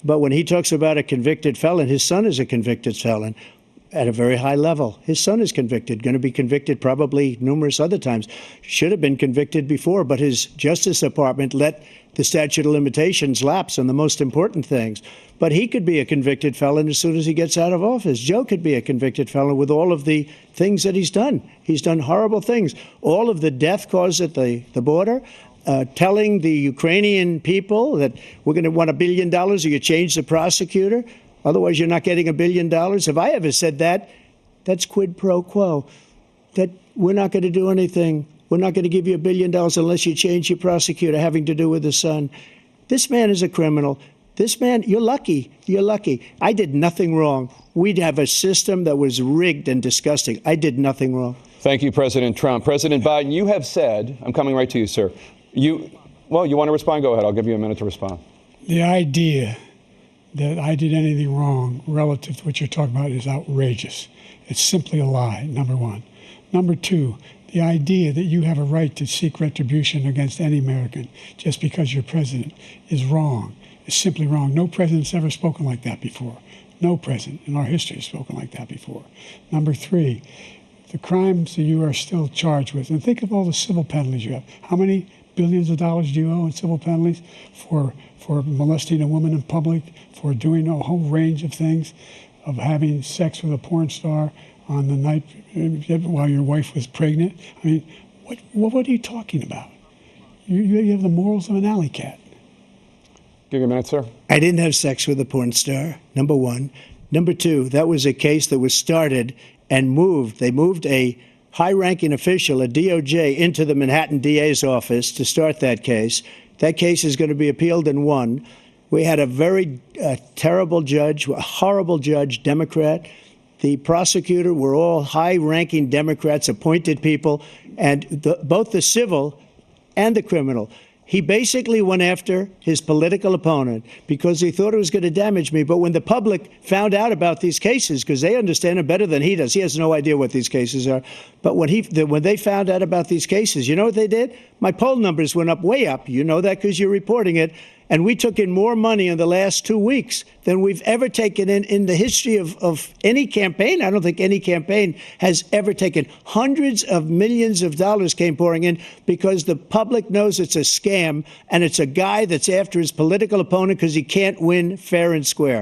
But when he talks about a convicted felon, his son is a convicted felon at a very high level. His son is convicted, going to be convicted probably numerous other times. Should have been convicted before, but his Justice Department let the statute of limitations lapse on the most important things. But he could be a convicted felon as soon as he gets out of office. Joe could be a convicted felon with all of the things that he's done. He's done horrible things. All of the death caused at the border, telling the Ukrainian people that we're going to want $1 billion or you change the prosecutor. Otherwise, you're not getting $1 billion. If I ever said that, that's quid pro quo. That we're not going to do anything. We're not going to give you $1 billion unless you change your prosecutor having to do with the son. This man is a criminal. This man, you're lucky. You're lucky. I did nothing wrong. We'd have a system that was rigged and disgusting. I did nothing wrong. Thank you, President Trump. President Biden, you have said, I'm coming right to you, sir. You want to respond? Go ahead. I'll give you a minute to respond. The idea that I did anything wrong relative to what you're talking about is outrageous. It's simply a lie, number one. Number two, the idea that you have a right to seek retribution against any American just because you're president is wrong. It's simply wrong. No president's ever spoken like that before. No president in our history has spoken like that before. Number three, the crimes that you are still charged with, and think of all the civil penalties you have. How many billions of dollars do you owe in civil penalties for molesting a woman in public, for doing a whole range of things, of having sex with a porn star on the night while your wife was pregnant? I mean, what are you talking about? You have the morals of an alley cat. Give you a minute, sir. I didn't have sex with a porn star, number one. Number two, that was a case that was started and moved. They moved a high-ranking official, a DOJ, into the Manhattan DA's office to start that case. That case is going to be appealed and won. We had a very terrible judge, a horrible judge, Democrat. The prosecutor were all high-ranking Democrats, appointed people, and both the civil and the criminal. He basically went after his political opponent because he thought it was going to damage me. But when the public found out about these cases, because they understand it better than he does, he has no idea what these cases are. But when they found out about these cases, you know what they did? My poll numbers went up, way up. You know that because you're reporting it. And we took in more money in the last 2 weeks than we've ever taken in the history of any campaign. I don't think any campaign has ever taken. Hundreds of millions of dollars came pouring in because the public knows it's a scam and it's a guy that's after his political opponent because he can't win fair and square.